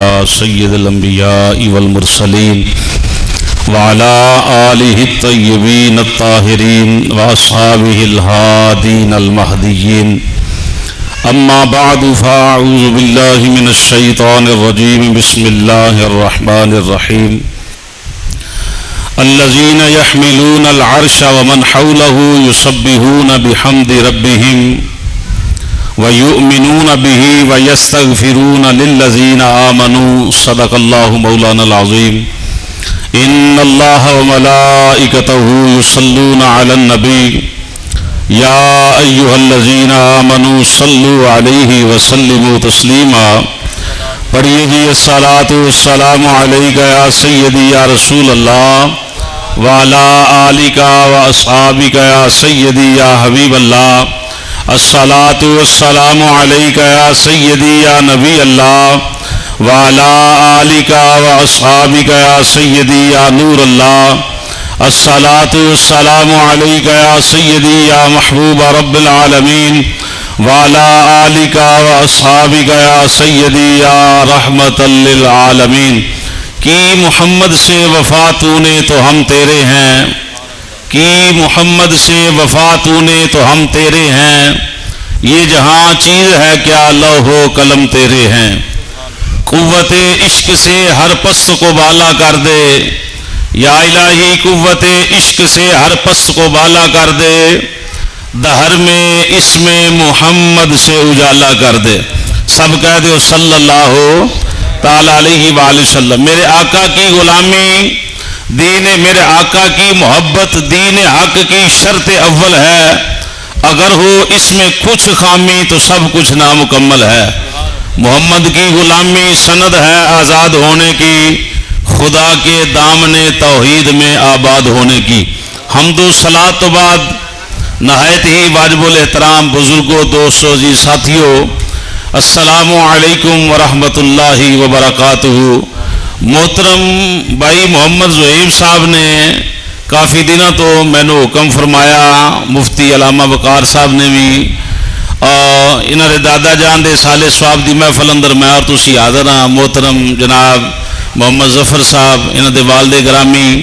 سید الانبیاء والمرسلین وعلى آلہ الطیبین الطاہرین واصحابہ الہادین المہدیین اما بعد فاعوذ باللہ من الشیطان الرجیم بسم اللہ الرحمن الرحیم الذین یحملون العرش ومن حولہ یسبحون بحمد ربہم وَيُؤْمِنُونَ بِهِ وَيَسْتَغْفِرُونَ لِلَّذِينَ آمَنُوا صدق اللہ مولانا العظیم ان اللہ وملائکتہ یصلون علی النبی یا ایہا الذین آمنوا صلوا علیہ وسلموا تسلیما پڑھیے جی الصلاۃ والسلام علیک یا سیدی یا رسول اللہ وعلی آلک واصحابک یا سیدی یا حبیب اللہ الصلاۃ والسلام علیک یا سیدی یا نبی اللہ وعلی آلک واصحابک یا سیدی یا نور اللہ الصلاۃ والسلام علیک یا سیدی یا محبوب رب العالمین وعلی آلک واصحابک یا سیدی یا رحمت للعالمین کی محمد سے وفا تو نے تو ہم تیرے ہیں کی محمد سے وفا تو نے تو ہم تیرے ہیں یہ جہاں چیز ہے کیا لوح و قلم تیرے ہیں قوت عشق سے ہر پس کو بالا کر دے یا الہی قوت عشق سے ہر پس کو بالا کر دے دہر میں اسم محمد سے اجالا کر دے سب کہہ دو صلی اللہ تعالی علیہ وآلہ وسلم میرے آقا کی غلامی دین میرے آقا کی محبت دین حق کی شرط اول ہے اگر ہو اس میں کچھ خامی تو سب کچھ نامکمل ہے محمد کی غلامی سند ہے آزاد ہونے کی خدا کے دامن توحید میں آباد ہونے کی حمد و صلاۃ تو بعد نہایت ہی واجب الاحترام بزرگوں دوستوں جی ساتھیوں السلام علیکم ورحمۃ اللہ وبرکاتہ محترم بھائی محمد زہیب صاحب نے کافی دنوں تو میں نے حکم فرمایا مفتی علامہ وقار صاحب نے بھی اور انہوں نے دادا جان دے سالے صاحب دی محفل اندر میں اور تسی حاضر ہاں محترم جناب محمد ظفر صاحب انہوں دے والد گرامی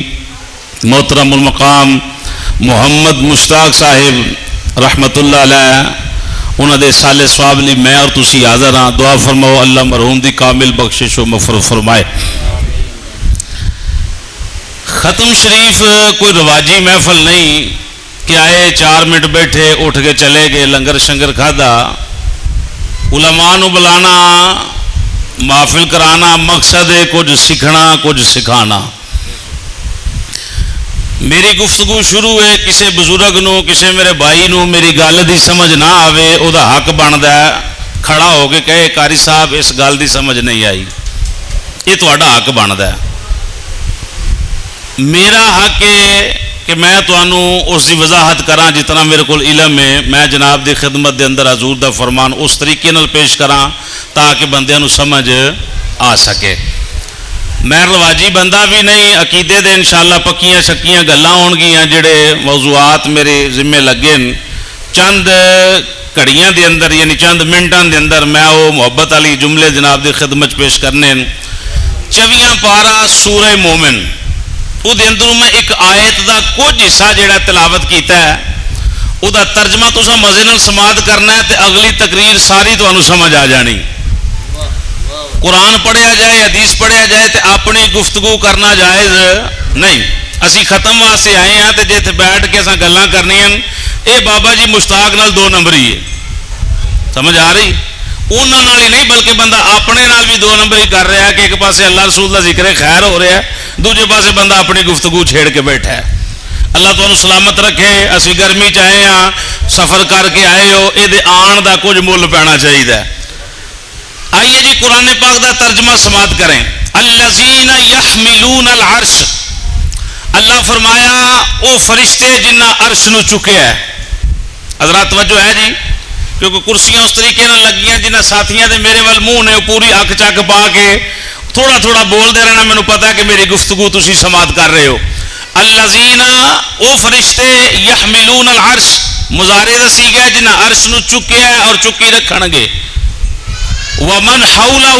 محترم المقام محمد مشتاق صاحب رحمت اللہ علیہ انہوں دے سالے صاحب لی میں اور تسی حاضر ہاں دعا فرماؤ اللہ مرحوم دی کامل بخشش و مغفرت فرمائے ختم شریف کوئی رواجی محفل نہیں کہ آئے 4 منٹ بیٹھے اٹھ کے چلے گئے لنگر شنگر کھادا علماء نو بلانا محفل کرانا مقصد ہے کچھ سیکھنا کچھ سکھانا میری گفتگو شروع ہے کسی بزرگ نو کسی میرے بھائی نو میری گل دی سمجھ نہ آوے او دا حق بندا ہے کھڑا ہو کے کہے قاری صاحب اس گل دی سمجھ نہیں آئی یہ تہاڈا حق بندا ہے میرا حق ہے کہ میں تانوں اس دی وضاحت کراں جتنا میرے کو علم ہے میں جناب دی خدمت دے اندر حضور دا فرمان اس طریقے نال پیش کراں تاکہ بندیاں نو سمجھ آ سکے میں رواجی بندہ بھی نہیں عقیدے دے انشاءاللہ پکیاں شکیاں گلاں ہون گیاں جڑے موضوعات میرے ذمے لگے چند گھڑیاں دے اندر یعنی چند منٹاں دے اندر میں وہ محبت علی جملے جناب دی خدمت پیش کرنے 24 پارہ سورہ مومن وہ دے اندر میں ایک آیت دا کچھ حصہ جڑا تلاوت کیتا ہے وہ دا ترجمہ تساں مزے نال سماعت کرنا ہے تے اگلی تقریر ساری تانوں سمجھ آ جانی قرآن پڑھیا جائے حدیث پڑھیا جائے تے اپنی گفتگو کرنا جائز نہیں اسی ختم واسطے آئے ہیں تے جے تے بیٹھ کے اساں گلاں کرنیاں اے بابا جی مشتاق نال 2 نمبری ہے سمجھ آ رہی انہاں نال ہی نہیں بلکہ بندہ اپنے نال بھی 2 نمبری کر رہا ہے کہ ایک پاسے اللہ رسول دا ذکر خیر ہو رہا ہے دوجے پاسے بندہ اپنی گفتگو چھیڑ کے بیٹھا ہے اللہ تانوں سلامت رکھے اسی گرمی چاہے ہاں سفر کر کے آئے ہو اے دے آن دا کچھ مل پینا چاہیے آئیے جی قرآن پاک دا ترجمہ سماعت کریں الذین یحملون العرش اللہ فرمایا او فرشتے جنہ عرش نو چکے ہے حضرات توجہ ہے جی کیونکہ کرسیاں اس طریقے نہ لگیاں جنہ ساتھیاں دے میرے وال منہ نے پوری اک چک پا کے تھوڑا تھوڑا بول دے رہنا میں نے پتا ہے کہ میری گفتگو تسی سماعت کر رہے ہو الذین او فرشتے یحملون العرش مضارع دسی گیا جنہ عرش نو چکے ہے اور چکی رکھن گے ومن حولہ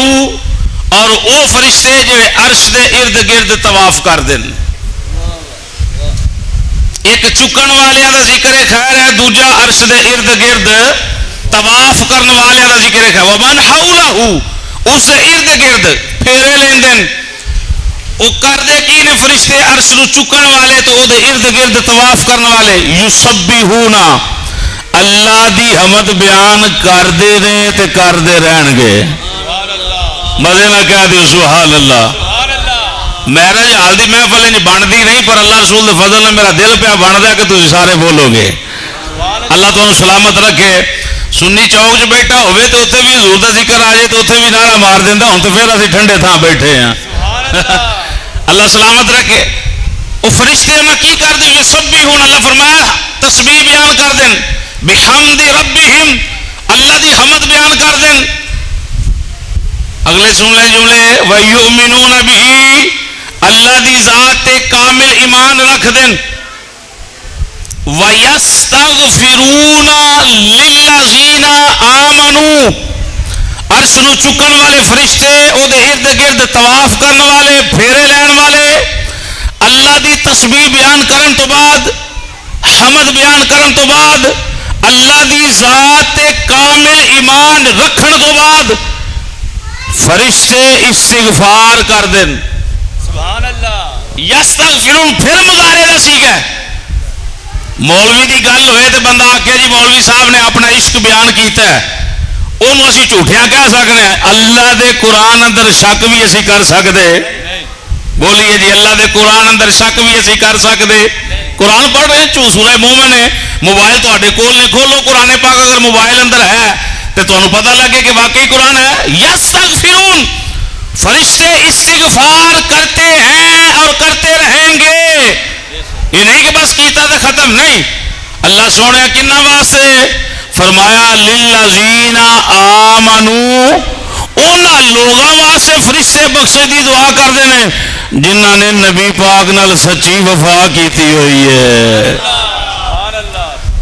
اور وہ فرشتے جو عرش دے ارد گرد طواف کر دیں. ایک چکن والوں کا ذکر خیر ہے, دوجا عرش دے ارد گرد طواف کرنے والوں کا ذکر ہے. ومن حولہ, اس دے ارد گرد پھیرے لین دین. وہ کردے کی نے فرشتے عرش نو چکن والے تو وہ دے ارد گرد طواف کرنے والے. یسبحون, اللہ دی حمد بیان کردے رہے تے کردے رہن گے. مزے نہ کہہ دیو سبحان اللہ. میرج حال دی محفل بنتی نہیں, پر اللہ رسول دے فضل نے میرا دل پہ بنتا کہ تم سارے بولو گے. اللہ تمہیں سلامت رکھے. سنی چوک چ بیٹھا ہوئے تو اتنے بھی حضور دا ذکر آ جائے تو اتنے بھی نعرہ مار دینا. ہوں تو پھر اسی ٹھنڈے تھان بیٹھے ہیں. اللہ سلامت رکھے. وہ فرشتے انہیں کی کر دیں, یسبحون, اللہ فرمایا تسبیح بیان کر دیں. بحمد ربہم, اللہ دی حمد بیان کر دیں. اگلے سن لیں جملے, وَيُؤْمِنُونَ بِهِ, اللہ دی ذات تے کامل ایمان رکھ دیں. وَيَسْتَغْفِرُونَ لِلَّذِينَ آمَنُوا, عرش نو چکن والے فرشتے او دے ارد گرد طواف کرنے والے, پھیرے لین والے, اللہ دی تسبیح بیان کرن تو بعد, حمد بیان کرن تو بعد, اللہ دی ذات تے کامل ایمان رکھن تو بعد فرشتے استغفار کر دیں. سبحان اللہ. یستغفرون پھر مضارع دا سیغہ ہے. مولوی دی گل ہوئے تو بندہ آکھے جی مولوی صاحب نے اپنا عشق بیان کیتا ہے, انہوں اسی جھوٹیاں کہہ سکتے ہیں. اللہ دے قرآن اندر شک بھی اسی کر سکتے. بولیے جی, اللہ دے قرآن اندر شک بھی اسی کر سکتے. قرآن پڑھ رہے ہیں, سورہ مومن ہے, موبائل تواڈے کول نے, کھولو قرآن پاک اگر موبائل اندر ہے تو تمہیں پتہ لگے کہ واقعی قرآن ہے. یستغفرون, فرشتے استغفار کرتے ہیں اور کرتے رہیں گے. یہ نہیں کہ بس کیتا تو ختم نہیں. اللہ سونے کنہ واسطے فرمایا للذین آمنوا, انہاں لوگاں واسطے فرشتے بخشش دی دعا کرتے ہیں جنہاں نے نبی پاک نال سچی وفا کیتی ہوئی ہے.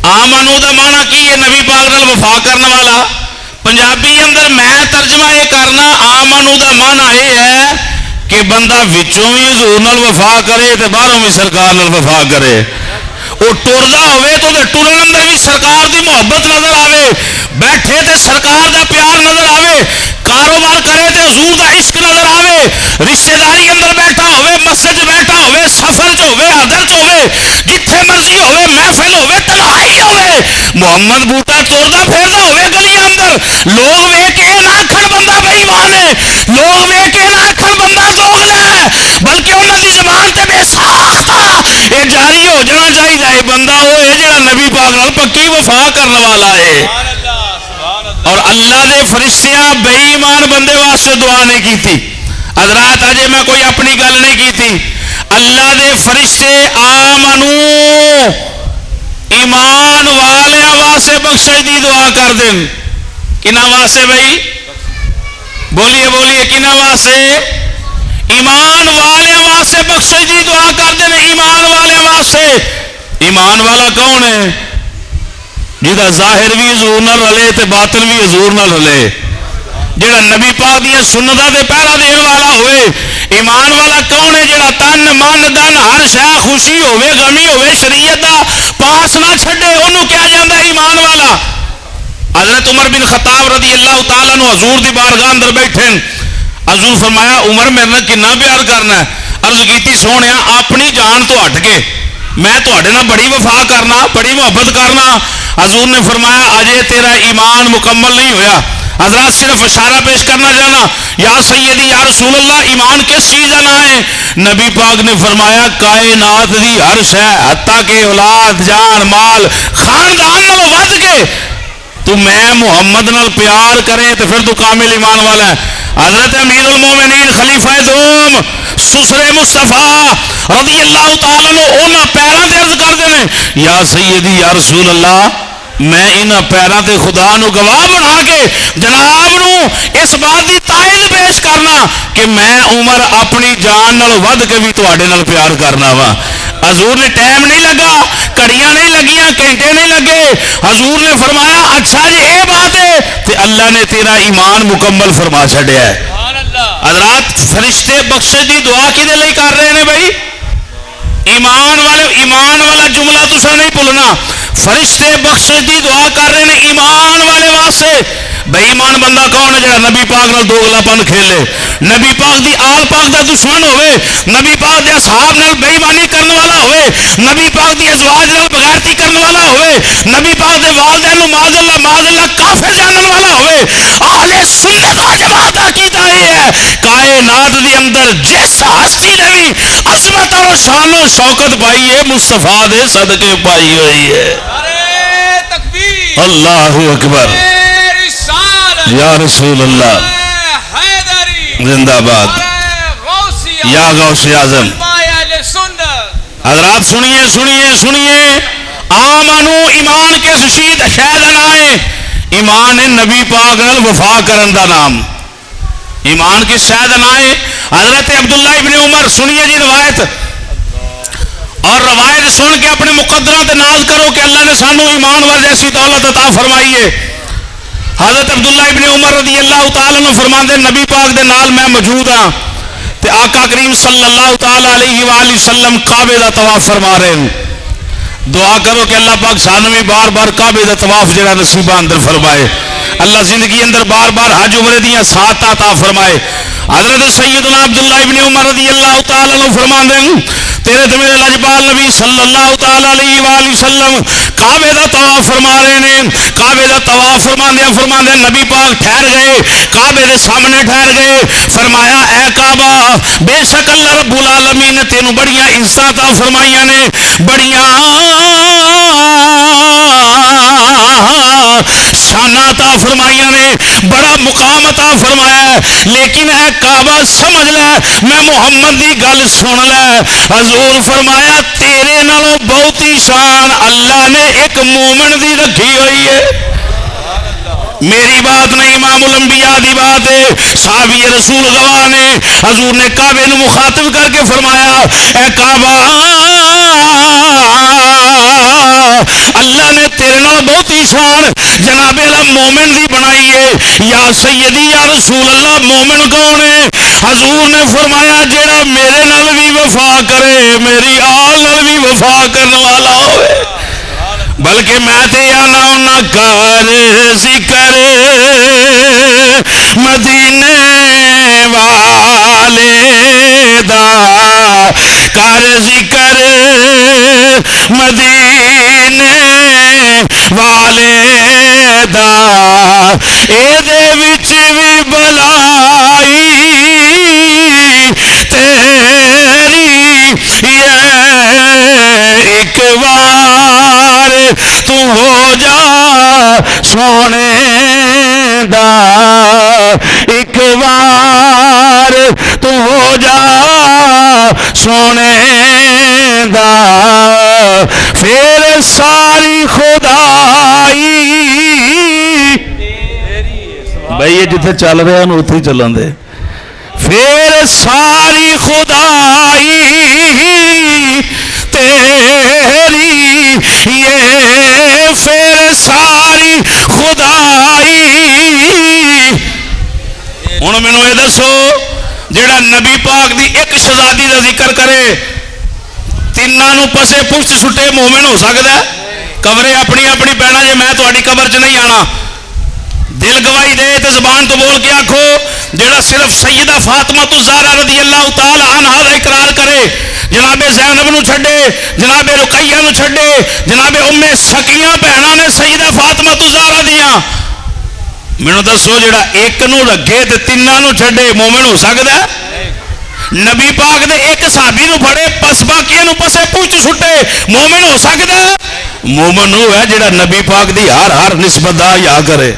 آمنو دا معنی کی ہے, نبی پاک نال وفا کرنے والا. پنجابی اندر میں ترجمہ یہ کرنا, آمنو دا معنی یہ ہے کہ بندہ وچوں بھی حضور نال وفا کرے تے باہروں بھی سرکار نال وفا کرے. وہ ٹردا ہوئے تو ٹرن اندر بھی سرکار دی محبت نظر آوے, بیٹھے تے سرکار دا پیار نظر آوے, کاروبار کرے تے حضور دا عشق نظر آوے, رشتہ داری اندر بیٹھا ہوئے, مسجد بیٹھا ہوئے, سفر چ ہوئے, حضر چ ہوئے, جتھے مرضی ہوئے, محفل ہوئے, تنہائی ہوئے, محمد بوٹا ٹردا پھردا ہوئے گلیاں اندر, لوگ ویکھ کے نہ آکھن بندہ بے ایمان ہے, لوگ ویکھ کے نہ آکھن بندہ دوغلا ہے, بلکہ انہاں دی زبان تے بے ساختہ یہ جاری ہو جانا چاہیے. بندہ وہ ہے جڑا نبی پاک نال پکی وفا کرنے والا ہے. اور اللہ دے فرشتیاں بے ایمان بندے واسطے دعا نہیں کیتی. حضرات اجے میں کوئی اپنی گل نہیں کیتی. اللہ دے فرشتے آمنو, ایمان والیاں واسطے بخشش دی دعا کر دیں. کنہاں واسطے بھائی, بولیے بولیے, کنہاں واسطے؟ ایمان والیاں واسطے بخشش دی دعا کر دیں. ایمان والیاں واسطے. ایمان والا کون ہے؟ جہاں ظاہر بھی حضور نال رلے تے باطن بھی حضور نال رلے, جہاں نبی پاک دی سنتاں تے پہرا دین والا ہوئے. ایمان والا کون ہے؟ جہاں تن من دن ہر شے خوشی ہوئے غمی ہوئے شریعت دا پاس نہ چھڈے, انہوں کیا جاندا ایمان والا. حضرت عمر بن خطاب رضی اللہ تعالیٰ عنہ حضور دی بارگاہ اندر بیٹھے, حضور فرمایا عمر میرے نال کنا پیار کرنا ہے. عرض کیتی سونیا اپنی جان تو ہٹ کے میں تواڈے نال بڑی وفا کرنا, بڑی محبت کرنا. حضور نے فرمایا اجے تیرا ایمان مکمل نہیں ہویا. حضرات صرف اشارہ پیش کرنا چاہنا, یا سیدی یا رسول اللہ, ایمان کس چیز کا نام ہے؟ نبی پاک نے فرمایا کائنات دی ہر شے, حتیٰ کہ اولاد, جان, مال, خاندان نال ود کے تو میں محمد نال پیار کرے تو پھر تو کامل ایمان والا ہے. حضرت امیر المومنین خلیفہ دوم سسرے مصطفیٰ رضی اللہ تعالیٰ عنہ انہاں پیراں تے عرض کردے نے, یا سیدی یا رسول اللہ, میں انہاں پیراں تے خدا نو گواہ بنا کے جناب نو اس بات دی تائید پیش کرنا کہ میں عمر اپنی جان نال ود کے بھی تواڈے نال پیار کرنا وا. حضور نے ٹائم نہیں لگا, کڑیاں نہیں لگیاں, گھنٹے نہیں لگے. حضور نے فرمایا اچھا جی اے بات ہے, تے اللہ نے تیرا ایمان مکمل فرما چھڈیا ہے. حضرات فرشتے بخشش دی دعا کدے لئی کر رہے ہیں بھائی؟ ایمان والا جملہ تسا نہیں بھولنا. فرشتے بخشش دی دعا کر رہے ہیں ایمان والے واسطے. بے ایمان بندہ کون ہے جڑا نبی پاک نال دوگلا پن کھیلے، نبی پاک دی آل پاک دا دشمن ہوئے، نبی پاک دے اصحاب نال بے ایمانی کرن والا ہوئے، نبی پاک دی ازواج نال بغیرتی کرن والا ہوئے، نبی پاک دے والدین نو معاذ اللہ کافر جانن والا ہوئے. اہل سنت و جماعت دا عقیدہ یہ ہے کائنات دی اندر جس ہستی نے بھی عظمت اور شان و شوکت پائی ہے مصطفیٰ دے صدقے پائی ہوئی ہے. اللہ اکبر یا رسول اللہ زندہ باد یا غوث اعظم. حضرات سنیے سنیے سنیے. آمنو ایمان کے شید شاید نائے. ایمان نبی پاک نال وفا کرن دا نام. ایمان کے شاید نائے. حضرت عبداللہ ابن عمر سنیے جی روایت، اور روایت سن کے اپنے مقدرات ناز کرو کہ اللہ نے سانو ایمان وال جیسی دولت عطا فرمائی ہے. حضرت عبداللہ ابن عمر رضی اللہ تعالیٰ عنہ فرماندے نبی پاک دے نال میں موجود ہاں تے آقا کریم صلی اللہ تعالیٰ علیہ وآلہ وسلم کعبے دا طواف فرما رہے ہیں. دعا کرو کہ اللہ پاک سانو بھی بار بار کعبے دا طواف جڑا نصیبہ اندر فرمائے. اللہ زندگی اندر بار بار حج عمرے دیاں ساتھ عطا فرمائے. حضرت سیدنا عبداللہ ابن عمر رضی اللہ تعالیٰ عنہ فرماندے تیرے تے میرے لجپال نبی صلی اللہ تعالیٰ علیہ وآلہ وسلم کعبے دا طواف فرما رہے ہیں. کعبے دا طواف فرماندے نبی پاک ٹھہر گئے، کعبے دے سامنے ٹھہر گئے. فرمایا اے کعبہ بے شک اللہ رب العالمین نے تینوں بڑیاں عزت عطا فرمائیاں نے، بڑیاں شان عطا فرمائیاں نے، بڑا مقام عطا فرمایا ہے. لیکن اے کعبہ سمجھ لے، میں محمد دی گل سن لے. حضور فرمایا تیرے نالوں بہتی شان اللہ نے ایک مومن دی رکھی ہوئی ہے. میری بات نہیں، امام الانبیاء دی بات ہے، صحابی رسول گواہ نے. حضور نے کعبے نو مخاطب کر کے فرمایا اے کعبہ اللہ نے تیرے نال بہتی شان جناب اللہ مومن دی بنائی ہے. یا سیدی یا رسول اللہ مومن کون ہے؟ حضور نے فرمایا جیڑا میرے نال بھی وفا کرے، میری آل نال بھی وفا کرنے والا ہوئے. بلکہ میں تے آنا ہونا کر ذکر مدینے والے دا، کر ذکر مدینے والے دا، اے دے وچ بھی بلائی تیری ایک بار تو ہو جا سونے دا، ایک بار تو ہو جا سونے دا، پھر ساری خدائی. بھائی یہ جتھے چل رہے ہیں اتھے چلن دے. پھر ساری خدائی تیری، یہ پھر ساری خدائی. ہوں مینو یہ دسو جڑا نبی پاک دی ایک شہزادی کا ذکر کرے تینوں پسے پشت سٹے مومن ہو سکتا ہے؟ قبریں اپنی اپنی پینا جے میں تہاڈی قبر چ نہیں آنا. دل گواہی دے تے زبان تو بول کے آکھو جڑا صرف سیدہ فاطمہ الزہرا رضی اللہ تعالی عنہا دا اقرار کرے، جناب زینب نو چھڈے، جناب رقیہ نو چھڈے، جناب ام سکیہ بہناں نے سیدہ فاطمہ الزہرا دیاں. مینوں دسو جڑا ایک نو رکھے تے تیناں نو چھڈے مومن ہو سکدا ہے؟ نبی پاک دے ایک صحابی نو پھڑے پس باقیاں نو پسے پوچھ سٹے مومن ہو سکدا ہے؟ مومن وہ ہے جڑا نبی پاک دی ہر نسبت دا حیا کرے.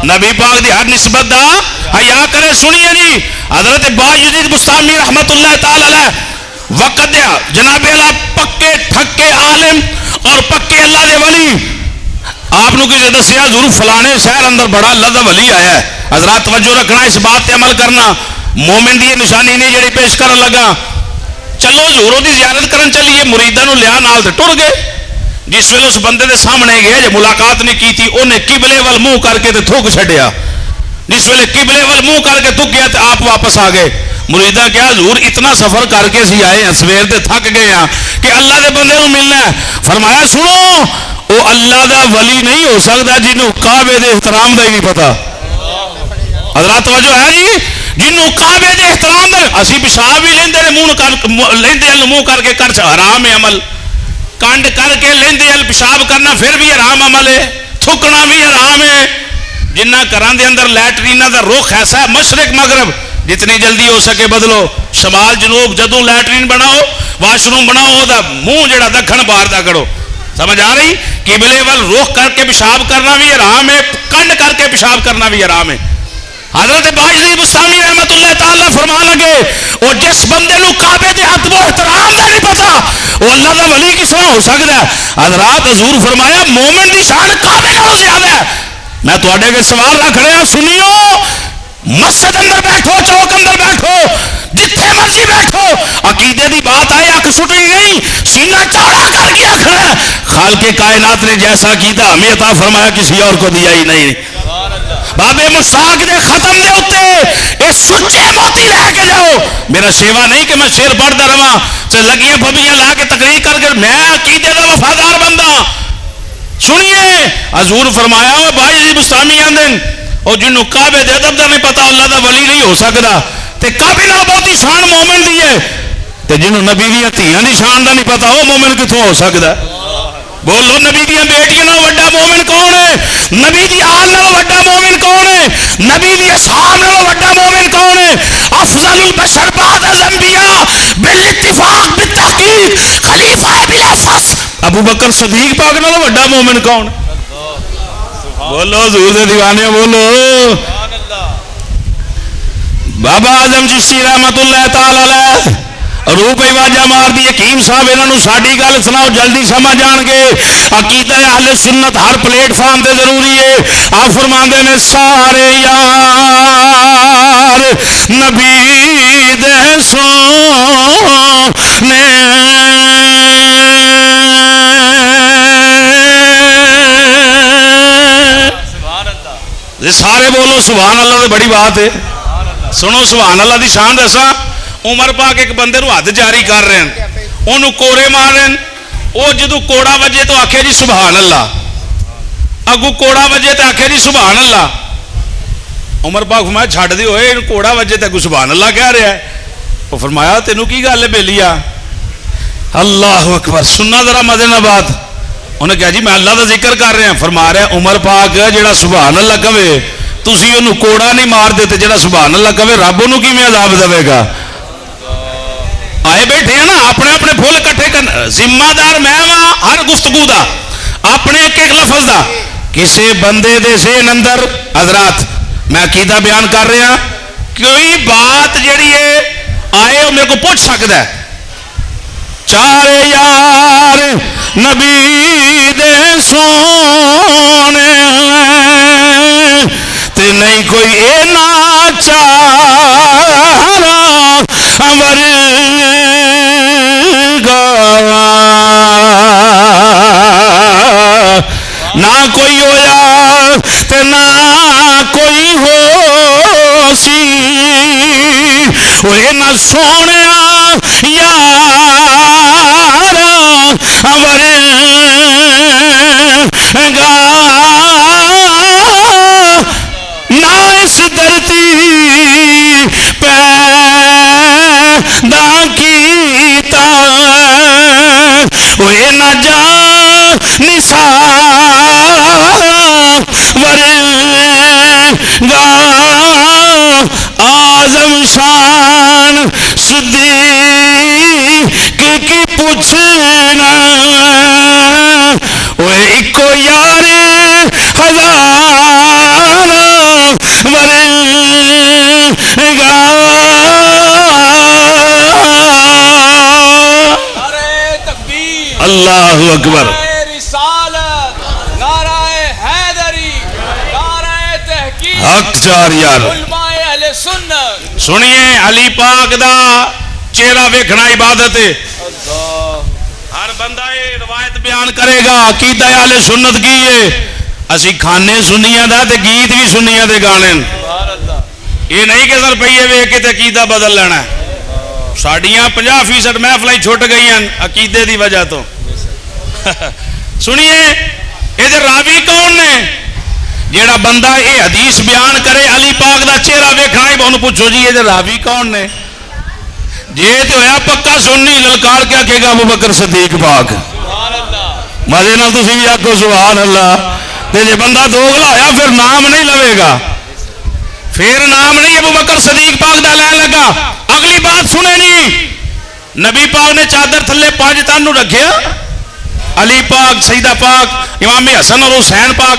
نبی پاک دی ہر نسبت دا حیا کرے. سنیے جی حضرت باجدید بستامی رحمت اللہ تعالی علیہ وقت دیا جناب اللہ پکے ٹھکے عالم اور پکے اللہ دے ولی. آپ نے کسی دسیا ضرور فلانے شہر اندر بڑا اللہ دا ولی آیا ہے. حضرات توجہ رکھنا، اس بات تے عمل کرنا. مومن دی نشانی نہیں جڑی پیش کرن لگا. چلو ضرور دی زیارت کرن چلیے، مریداں نو لیا نال تے ٹر گئے. جس ویلے اس بندے دے سامنے گئے جے ملاقات نہیں کی تھی انہیں قبلے وال منہ کر کے تے تھوک چھڈیا. جس ویلے قبلے وال منہ کر کے تک گیا تو آپ واپس آ گئے. مریداں کیا حضور اتنا سفر کر کے سی آئے ہیں, سویر تے تھک گئے ہیں کہ اللہ دے بندے نو ملنا ہے. فرمایا سنو وہ اللہ دا ولی نہیں ہو سکتا جنہوں کعبے دے احترام دا ہی نہیں پتا. حضرات توجہ ہے جی, جنہوں کعبے دے احترام دا, اسی پیشاب بھی لیندے نے منہ کر کے کر حرام ہے عمل, کنڈ کر کے لیندے پیشاب کرنا پھر بھی حرام عمل ہے, تھکنا بھی حرام ہے. جنہ گھراں دے اندر لیٹرینہ دا رخ ایسا ہے مشرق مغرب, جتنی جلدی ہو سکے بدلو. شمال جنوب جدوں لیٹرین بناؤ واش روم بناؤ دا منہ جڑا دکھن باہر دا کرو. سمجھ آ رہی؟ قبلے وال رخ کر کے پیشاب کرنا بھی حرام ہے, کنڈ کر کے پیشاب کرنا بھی حرام ہے. حضرت باجی بستامی رحمت اللہ تعالی فرما لگے اور جس بندے نو کعبے دے ادب و احترام دا نہیں پتا وہ اللہ دا ولی کس طرح ہو سکتا ہے؟ حضرات حضور فرمایا مومن دی شان کعبے نالوں زیادہ ہے. میں تواڈے کے سوال رکھ رہا, سنیو, مسجد اندر بیٹھو, چوک اندر بیٹھو, جتھے مرضی بیٹھو, عقیدے دی بات آئے اک سٹنی نہیں, سینہ چوڑا کر کے آخر ہے خالق کائنات نے جیسا عقیدہ ہمیں عطا فرمایا کسی اور کو دیا ہی نہیں. بابے مشتاق دے ختم دے اتے اے سچے موتی لے کے جاؤ. میرا سیوا نہیں کہ میں شیر پڑھتا رہا تے لگیاں پھبیاں لا کے تقریر کر کے, میں عقیدے دا وفادار بندہ. سنیے حضور فرمایا بھائی بستامی آندن اور جنہوں کعبے دے ادب دا نہیں پتا اللہ دا ولی نہیں ہو سکتا. تے کعبے نال بہتی شان مومن دی ہے, تے جنہوں نبی دی دھیاں دی شان دا نہیں پتا وہ مومن کتوں ہو سکتا ہے؟ بولو نبی دیا بیٹیاں نال وڈا مومن کون ہے؟ نبی دی آل نال وڈا مومن کون ہے؟ نبی دی اصحاب نال وڈا مومن کون ہے؟ افضل البشر بعد الانبیاء بالاتفاق بالتحقیق خلیفہ بلا فصل ابو بکر صدیق پاک نال وڈا مومن کون ہے؟ بولو حضور دے دیوانے بولو. بابا اعظم چشتی رحمت اللہ تعالی علیہ روح پہ واجہ مار دی. حکیم صاحب انہوں ساڑی گل سناؤ جلدی سمجھ جان گے. عقیدہ اہل سنت ہر پلیٹ فارم تے ضروری ہے. آپ فرماندے نے سارے یار نبی دے سونے سارے بولو سبحان اللہ. بڑی بات ہے, سنو سبحان اللہ دی شان دسا. عمر پاک ایک بندے نو حد جاری کر رہے ہیں, انہوں کوڑے مار رہے ہیں, وہ جدو کوڑا وجے تو آکھے جی سبحان اللہ, اگو کوڑا وجے تو آکھے جی سبحان اللہ. عمر پاک فرمایا چھڑ دی ہوئے کوڑا وجے تو اگو سبحان اللہ کہہ رہا ہے. وہ فرمایا تینوں کی گل ہے بیلیا؟ اللہ اکبر, سننا ذرا مزے نہ بات. انہیں کہا جی میں اللہ دا ذکر کر رہا. فرما رہا عمر پاک جڑا سبحان اللہ کہے تسی انہوں کوڑا نہیں مار دیتے, جڑا سبحان اللہ کہے رب انہوں کی میں عذاب دے گا. آئے بیٹھے ہیں نا اپنے اپنے پھول کٹھے کرنا, ذمہ دار میں وہاں ہر گفتگو دا اپنے ایک ایک لفظ دا. کسی بندے دے ذہن اندر حضرات میں عقیدہ بیان کر رہا, کوئی بات جڑی ہے آئے وہ میرے کو پوچھ سکتا ہے. چارے یار نبی دے سونے تے نہیں کوئی اے ناچارا نہ کوئی ہویا تے نہ کوئی ہو سی, وہ نہ سونے یار گا نہ اس دھرتی پیدا کیتا, وہ نہ جا نثار ورگا اعظم شان صدیق کی پوچھنا, وہ ایکو یار ہزار ورگا. اللہ اکبر. حق چار یار سنیے, علی پاک دا چہرہ ویکھنا عبادت ہے. ہر بندہ یہ روایت بیان کرے گا عقیدہ اہل سنت کی ہے. اسی کھانے سنیاں دا تے گیت بھی سنیاں دے گانے. یہ نہیں کہ روپیے ویک کے عقیدہ بدل لینا. ساڈیاں 50% محفل چھٹ گئی ہیں عقیدے دی وجہ تو. سنیے یہ راوی کون نے؟ جیڑا بندہ یہ حدیث بیان کرے علی پاک دا چہرہ ویکھنا ہی انہوں پوچھو جی یہ راوی کون نے؟ جی تو ہوا پکا سنی للکار کے آکھے گا ابوبکر صدیق پاک. مزے نال تسی بھی آکھو سبحان اللہ. تے جے بندہ دوغلا ہویا پھر نام نہیں لوے گا, پھر نام نہیں ابوبکر صدیق پاک دا لین لگا. اگلی بات سنے جی, نبی پاک نے چادر تھلے 5 تن نو رکھیا. علی پاک, سیدہ پاک, امام حسن اور حسین پاک.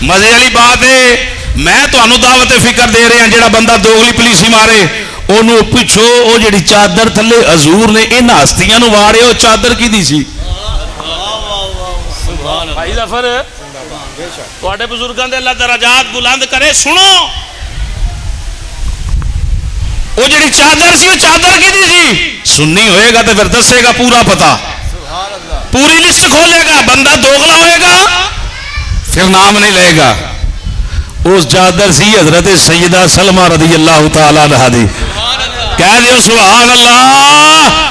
مزے والی بات ہے, میں تمہوں دعوت فکر دے رہا, جڑا بندہ دوغلی پلیسی مارے انہوں پچھو وہ جڑی چادر تھلے حضور نے ان ہستیاں نو وارے, وہ چادر کی دی سی؟ بھائی ظفر تواڈے بزرگاں دے اللہ درجات بلند کرے. سنو وہ جڑی چادر سی, وہ چادر کی دی سی؟ سنی ہوئے گا تو پھر دسے گا پورا پتا, پوری لسٹ کھولے گا. بندہ دوغلا ہوئے گا پھر نام نہیں لے گا. اس چادر سی حضرت سیدہ سلمہ رضی اللہ تعالی عنہا دی. کہہ دیو سبحان اللہ.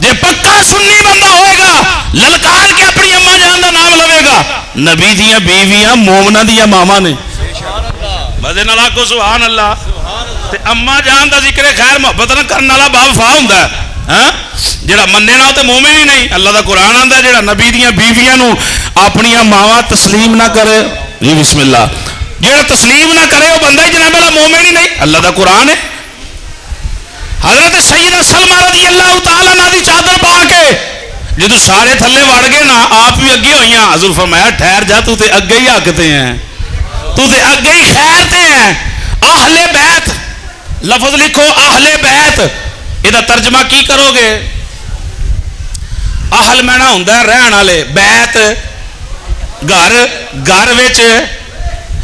جے پکا سنی بندہ ہوئے گا للکار کے اپنی اما جان دا نام لوے گا. نبی دیاں بیویاں مومنہ دیاں ماما نے. مزے نال آکھو سبحان اللہ. تے اما جان دا ذکر خیر محبت نہ کرن والا با وفا ہوندا ہے. ہاں جڑا مننے نہ تے مومن ہی نہیں. اللہ دا قرآن آندا جڑا نبی دیاں بیویاں نو اپنی ماواں تسلیم نہ کرے, جی بسم اللہ, جڑا تسلیم نہ کرے وہ بندہ ہی جناب والا مومن ہی نہیں. اللہ دا قرآن ہے. حضرت سیدہ سلمہ رضی اللہ تعالیٰ عنہ دی چادر پا کے جدو سارے تھلے وڑ گئے نا, آپ بھی اگے ہوئی ہیں. حضور فرمایا ٹھہر جا, تو تے اگے ہی آکتے ہیں, تو تے اگے ہی خیرتے ہیں. اہل بیت لفظ لکھو, اہل بیت. یہ ترجمہ کی کرو گے؟ اہل میں نہ ہوندا ہے رہن والے, بیت گھر, گھر وچ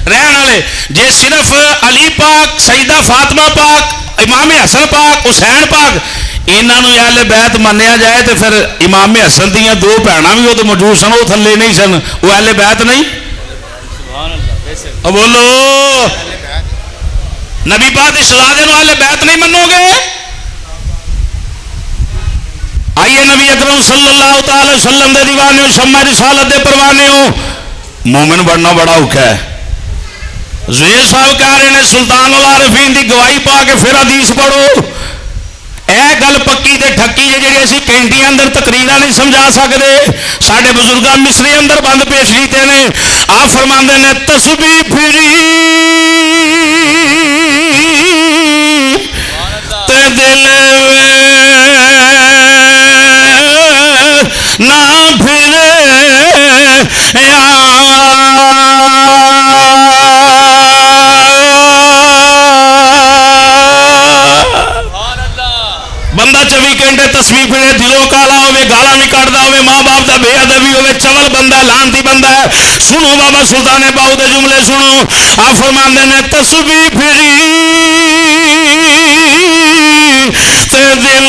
رہن والے. جے صرف علی پاک, سیدہ فاطمہ پاک, امام حسن پاک, حسین پاک انہاں نو اہل بیت منیا جائے تو پھر امام حسن دیاں 2 بہناں بھی وہ تو موجود سن, وہ تھلے نہیں سن, وہ اہل بیت نہیں. بولو نبی پاک دی شہزادے نو اہل بیت نہیں منو گے؟ آئیے نبی اکرم صلی اللہ تعالی وسلم دے دیوانے ہو, شمع رسالت دے پروانے ہو. مومن بننا بڑا اوکھا ہے. زہیر صاحب کہہ رہے ہیں سلطان العارفین دی گواہی پا کے پھر حدیث پڑھو. اے گل پکی تے ٹھکی ہے جڑی اسی کینٹیاں اندر تقریراں نہیں سمجھا سکدے. ساڈے بزرگاں مصری اندر بند پیش کیتے نے. آپ فرماندے نے تسبیح پھری تے دل نہ پھرے بندہ 24 گھنٹے تسبیح پڑھے, دلوں کالا ہوئے, گالاں بھی کٹدا ہوئے, ماں باپ دا بے ادبی ہوئے, چول بندہ, لانتی بندہ ہے. سنو بابا سلطان باؤ دے جملے سنو. آپ فرماندے نے تسبیح پھری تے دل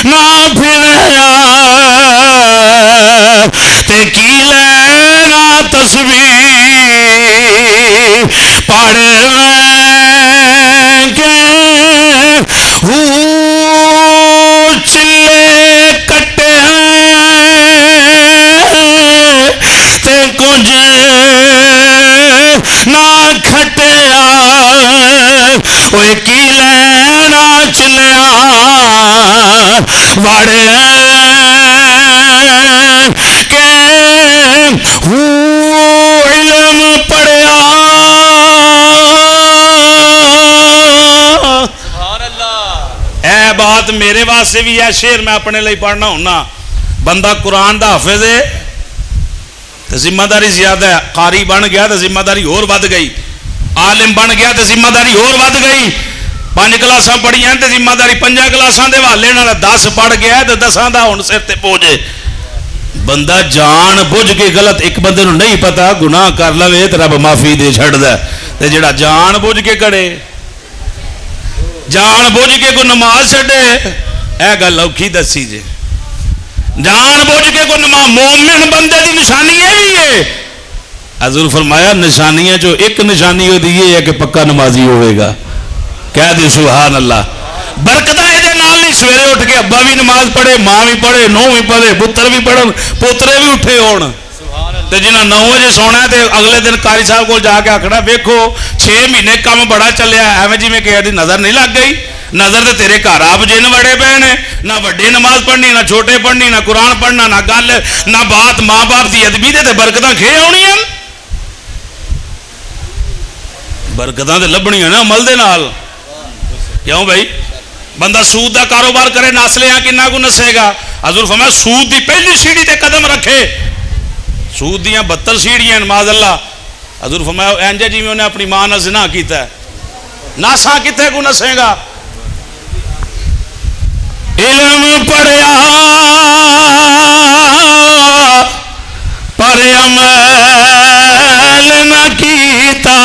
نہ پھریا تے کی لینا تسبیح پڑھ چلے کٹے تے کچھ نہ کھٹیا, اوے کی لینا چلیا وڑے کہ علم پڑھیا. بات میرے واسطے بھی ہے, شعر میں اپنے لئے پڑھنا ہونا. بندہ قرآن دا حافظ ہے تو ذمہ داری زیادہ ہے. قاری بن گیا تو ذمہ داری اور ود گئی, عالم بن گیا تو ذمہ داری اور ود گئی. 5 کلاساں پڑھی ہیں تو ذمہ داری 5 کلاساں دے والے نال 10 پڑھ گیا تو 10 دا ہن سر تے پوجے. بندہ جان بوجھ کے غلط, ایک بندے نو نہیں پتا گناہ کر لوے تو رب معافی دے چھڑدا, تے جڑا جان بوجھ کے کرے, جان بوجھ کے کوئی نماز چھڑے, اے گل اوکھی دسی جے. جان بوجھ کے کوئی نماز, مومن بندے دی نشانی یہ بھی ہے حضور فرمایا نشانیاں جو ایک نشانی ہوتی یہ ہے کہ پکا نمازی ہوئے گا. کہہ دی سبحان اللہ. برکت یہ نہیں سویرے اٹھ کے ابا بھی نماز پڑھے, ماں بھی پڑھے, نو بھی پڑھے, پتر بھی پڑھن, پوترے بھی اٹھے ہون. تے جنہاں 9 بجے سونا تے اگلے دن قاری صاحب کو جا کے آکھنا ویکھو 6 مہینے کام بڑا چلیا ایویں جی میں کہہ دی نظر نہیں لگ گئی. نظر تے تیرے گھر آپ جن وڑے پے نے, نہ وڈے نماز پڑھنی, نہ چھوٹے پڑھنی, نہ قرآن پڑھنا, نہ گل, نہ بات ماں باپ دی ادبی تے برکتاں کھے آنیاں. برکتاں تے لبنیاں نا عمل دے نال. کیوں بھائی بندہ سود دا کاروبار کرے نس لیا کنا کو نسے گا. حضور فرمایا سود دی پہلی سیڑھی تے قدم رکھے. سود دیاں 72 سیڑھیاں معاذ اللہ. حضور فرمایا انج جی میں انہیں اپنی ماں نال زنا کیتا ہے, ناسا کتے کو نسے گا. علم پڑھیا پر عمل نہ کیتا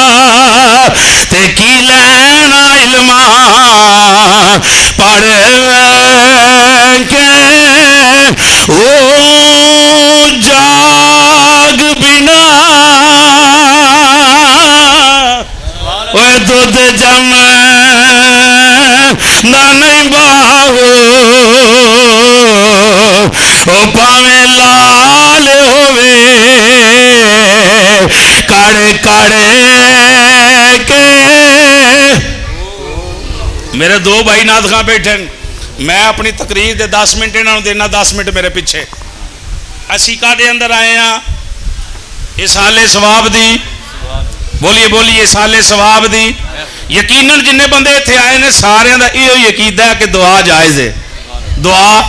تے کی لینا علم پڑھ کے او جاگ بنا دودھ جم نہیں باہو او پاویں لال ہوئے کڑے کڑے کے. میرے 2 بھائی نعت خاں بیٹھے, میں اپنی تقریر دے 10 منٹ انہوں دینا, 10 منٹ میرے پیچھے. اسی کا دے اندر آئے ہیں اسال ثواب دی. بولیے بولیے اسال ثواب دی. یقیناً جن بندے اتنے آئے نے سارے دا یہ عقیدہ ہے کہ دعا جائز ہے. دعا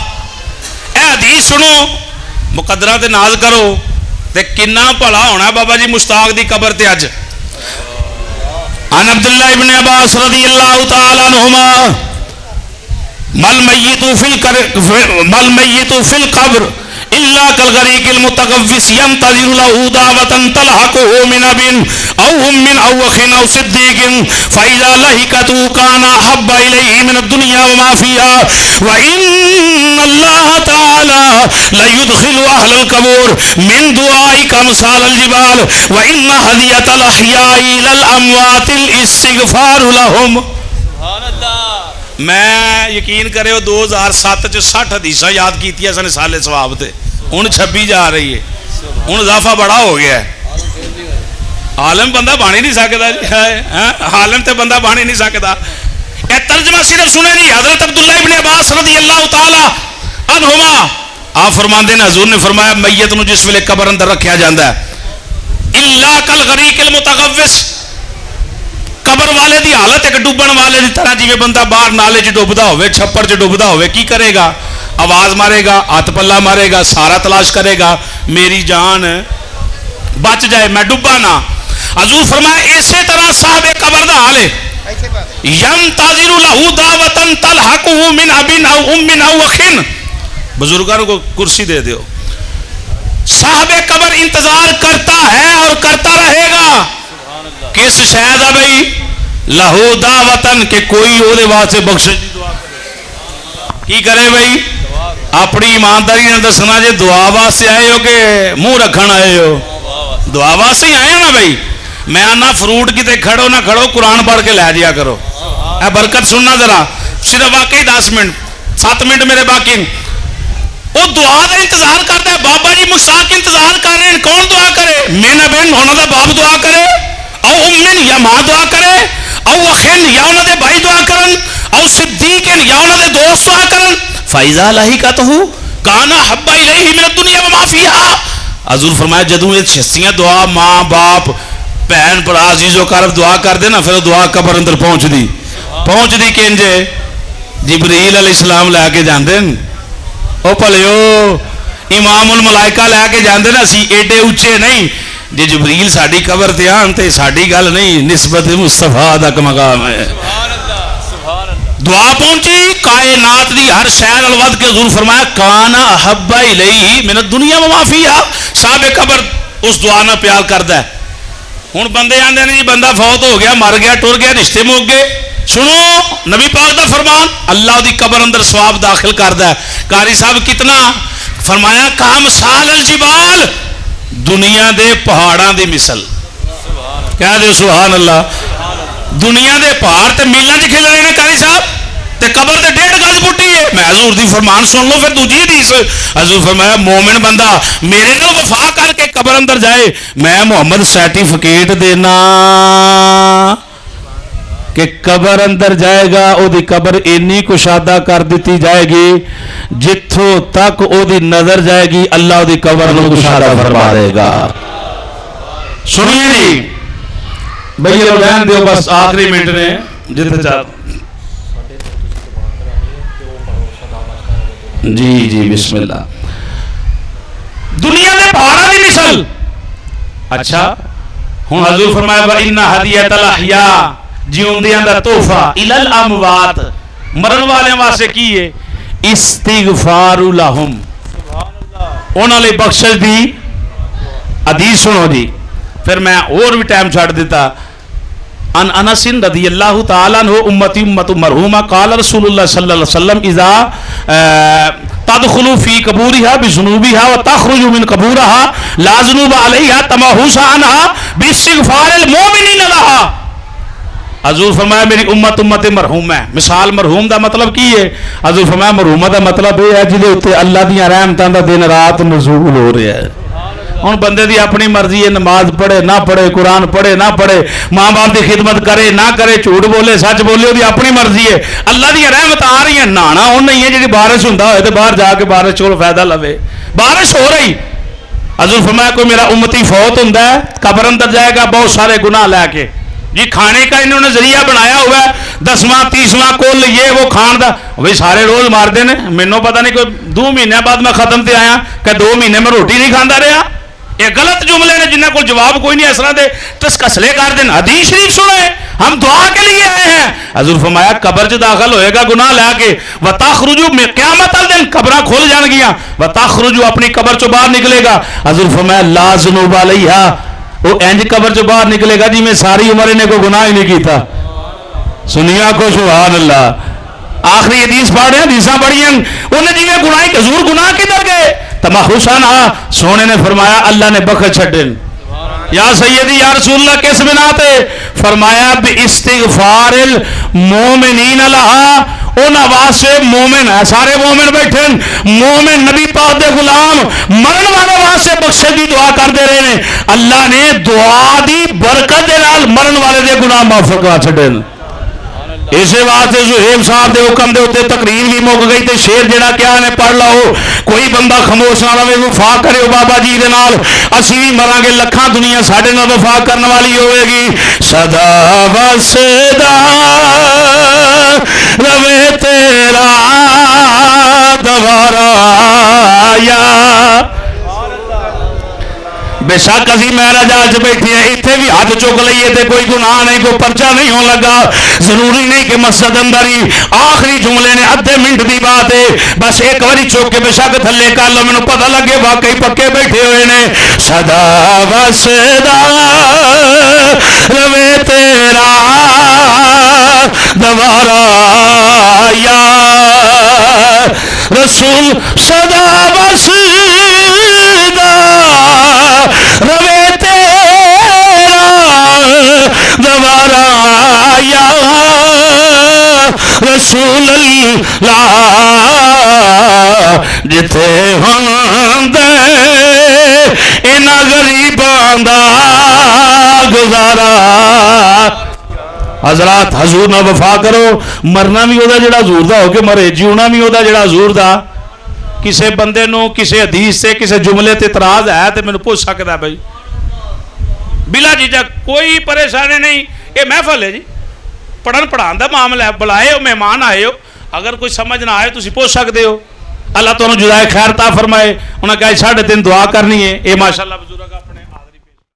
اے حدیث سنو, مقدرہ تے ناز کرو تے کنا بھلا ہونا بابا جی مشتاق دی قبر تے اج. عن عبداللہ ابن عباس رضی اللہ تعالی عنہما مل میت فی القبر الا کالغریق المتغوث ينتظر له دعوة تلحقه من اب او هم من اوخ او صدیق فاذا لحقته كان احب اليه من الدنيا وما فيها وان الله تعالى ليدخل اهل القبور من دعائك امثال الجبال وان هدية الاحياء الى الاموات الاستغفار لهم. سبحان اللہ. میں یقین کرے 2007 ਚ 60 حدیثاں یاد کیتیاں سن سال ثواب تے, ہن 26 جا رہی ہے. ہن اضافہ بڑا ہو گیا ہے. عالم بندہ بن ہی نہیں سکتا جی, عالم تے بندہ بن ہی نہیں سکتا. اے ترجمہ صرف سنے جی. حضرت عبداللہ ابن عباس رضی اللہ تعالی عنہما آپ فرماندے نے حضور نے فرمایا میت نو جس ویلے قبر اندر رکھیا جاندا ہے الا کالغریق المتغوث, قبر والے دی حالت ایک ڈوبن والے دی طرح, جی بندہ باہر نالے چ ڈوبدا ہوئے, چھپڑ چ ڈوبدا ہوئے. کی کرے گا؟ آواز مارے گا, ہاتھ پلہ مارے گا, سارا تلاش کرے گا میری جان بچ جائے میں ڈوبا نہ. حضور فرمایا اسی طرح صاحب قبر دا حال ہے. ینتظر له دعوة تلحقه من اب او ام او اخ. بزرگوں کو کرسی دے دیو. صاحب قبر انتظار کرتا ہے اور کرتا رہے گا کس شاید ہے بھئی لہو دعوتن کہ کوئی وہ دے واسطے بخشش دی دعا کرے. کی کرے بھئی؟ اپنی ایمانداری نے دسنا جے دعا واسطے آئے ہو کہ منہ رکھن آئے ہو؟ دعا واسطے ہی آئے نا بھئی. میں آنا فروٹ کی تے کھڑو نہ کھڑو قرآن پڑھ کے لے جیا کرو. اے برکت سننا ذرا, صرف واقعی 10 منٹ 7 منٹ میرے باقی. وہ دعا کا انتظار کرتا ہے. بابا جی مشتاق انتظار کر رہے ہیں, کون دعا کرے؟ مینا بہن ہونا دا باپ دعا کرے, او امن یا ماں دعا کرے, او اخین یا انہوں دے بھائی دعا کرن, او صدیقین یا انہوں دے دوست دعا کرن. فَإِذَا لَحِقَتْهُ كَانَ أَحَبَّ إِلَيْهِ مِنَ الدُّنْيَا وَمَا فِيهَا. حضور فرمایا جدوں یہ شخصیاں دعا ماں باپ بہن بڑا عزیز و قرب دعا کر دے نا, پھر دعا قبر اندر پہنچ دی کنجے جبریل علیہ السلام لے کے جاندے ن. او پلیو امام الملائکہ لے کے جاندے نا, اسی ایڈے اچے نہیں. جی جبریل ساڈی قبر تے آن تے ساڈی گل نہیں, نسبت مصطفیٰ دا مقام ہے. دعا پہنچی کائنات دی ہر شے نال ود کے. حضور فرمایا کان احب الیہ من الدنیا وما فیہا. صاحب قبر اس دعا نال پیار کردا ہے. ہن بندے آندے نے جی بندہ فوت ہو گیا, مر گیا, ٹر گیا, رشتے مک گئے. سنو نبی پاک دا فرمان, اللہ دی قبر اندر ثواب داخل کردا ہے. قاری صاحب کتنا فرمایا کام سال الجبال, دنیا دے پہاڑاں دی مثل. کہہ دے سبحان اللہ. دنیا دے پہاڑ تے میلاں چ کھل رہے ہیں قاری صاحب, تے قبر تے 1.5 گز پٹی ہے. میں حضور دی فرمان سن لو پھر دوجی حدیث. حضور فرمایا مومن بندہ میرے نال وفا کر کے قبر اندر جائے, میں محمد سرٹیفکیٹ دینا کہ قبر اندر جائے گا او دی قبر اینی کشادہ کر دیتی جائے گی جتھوں تک او دی نظر جائے گی اللہ او دی قبر نو کشادہ فرما دے گا. سنیے جی بھئی یہ رہن دیو بس آخری منٹ نے جتنے چاہتا. جی جی بسم اللہ. دنیا دے پہاڑاں دی مثل. اچھا ہن حضور فرمایا وَإِنَّ هَدِيَةَ الْأَحْيَاءِ جیوندیاں دا تحفہ اِلَى الْأَمْوَاتِ مرن والے واسطے کی ہے استغفار لہم, انہاں لئی بخشش دی حدیث سنو جی. پھر میں اور بھی ٹائم چھاڑ دیتا. ان انس رضی اللہ تعالیٰ عنہ امتی امت مرحومہ قال رسول اللہ صلی اللہ علیہ وسلم اذا تدخلوا فی قبورها بذنوبها وتخرجوا من قبورها لا ذنوب علیها تمحوس عنها باستغفار المؤمنین لها. حضور فرمایا میری امت امت مرحوم ہے. مثال مرحوم دا مطلب کی ہے؟ حضور فرمایا مرحومہ دا مطلب یہ ہے جہدے اوتے اللہ دیاں رحمتاں دا دن رات نزول ہو رہا ہے. ہن بندے دی اپنی مرضی ہے, نماز پڑھے نہ پڑھے, قرآن پڑھے نہ پڑھے, ماں باپ دی خدمت کرے نہ کرے, جھوٹ بولے سچ بولے, وہ اپنی مرضی ہے. اللہ دی رحمت آ رہی ہے. نہانا ہن نہیں ہے جی بارش ہوندا ہوئے تے باہر جا کے بارش کول فائدہ لوے. بارش ہو رہی. حضور فرمایا کوئی میرا امتی فوت ہوندا ہے قبر اندر جائے گا بہت سارے گناہ لے کے. جی کھانے کا انہوں نے ذریعہ بنایا ہوا ہے 10واں 30واں کل یہ وہ کھان دا بھائی سارے روز مار دے نے. مینوں پتہ نہیں کوئی 2 مہینے بعد میں ختم تے آیا کہ 2 مہینے میں روٹی نہیں کھاندا رہا. یہ غلط جملے نے جنہیں کو جواب کوئی نہیں. اس طرح دے تسکسلے کر دیں. حدیث شریف سنیں, ہم دعا کے لیے آئے ہیں. حضور فرمایا قبر چ داخل ہوئے گا گناہ لے کے وَتَخْرُجُوا میں قیامت الدن قبراں کھول جان گیاں وَتَخْرُجُوا اپنی قبر چو باہر نکلے گا. حضور فرمایا لا ذنوب علیہا وہ انج قبر چو باہر نکلے گا جی میں ساری عمر انہیں کو گناہ ہی نہیں کیتا. سنیا کو سبحان اللہ. آخری حدیث پڑھ رہے ہیں, حدیثاں پڑھی ہیں انہیں جی میں گناہ حضور گناہ کدھر گئے تمحوسان سونے نے فرمایا اللہ نے بخش چھڈن. یا سیدی یا رسول اللہ کس بنا تے؟ فرمایا باستغفار المومنین لہا. انہاں واسطے مومن ہے, سارے مومن بیٹھے مومن نبی پاک دے غلام مرن والے واسطے بخشش دی دعا کر دے رہے ہیں. اللہ نے دعا دی برکت دے نال مرن والے دے گناہ معاف کرا چھڈن. اسے واسطے زہیب صاحب دے حکم دے اوتے تقریر بھی مک گئی تے شیر جڑا کیا نے پڑھ لاؤ. کوئی بندہ خاموش نہ رہے, وفا کرے بابا جی دے نال. اسی بھی مراں گے لکھاں دنیا ساڈے نال وفا کرن والی ہوے گی. سدا وسدا روے تیرا دوارا یا. بے شک اسی معراج اج بیٹھے ہیں اتنے بھی ہاتھ چک لئیے تے کوئی گناہ نہیں, کوئی پرچہ نہیں ہون لگا. ضروری نہیں کہ مسجد اندر ہی آخری جملے نے ادھے منٹ دی بات ہے بس ایک باری چوک کے بے شک تھلے کر لو مینوں پتہ لگے واقعی پکے بیٹھے ہوئے نے. سدا وسدا روے تیرا دوارا یا رسول. سدا وسدا روے تیرا دوارا یا رسول اللہ جتے ہوندے انہاں غریباں دا گزارا. حضرات حضور نہ وفا کرو. مرنا بھی ہوتا جڑا حضور دا ہو کے مرے, جیونا بھی ہوتا جڑا حضور دا. کسے بندے نو کسے حدیث سے کسے جملے تے اعتراض ہے تے مینوں پوچھ سکدا ہے بھائی بلا جھجک, کوئی پریشانی نہیں. یہ محفل ہے جی, پڑھن پڑھان دا معاملہ ہے. بلائے ہو مہمان آئے ہو, اگر کوئی سمجھ نہ آئے تسی پوچھ سکتے ہو. اللہ تانوں جزائے خیر عطا فرمائے. انہاں کہا 3:30 دعا کرنی ہے. اے ماشاءاللہ بزرگ اپنے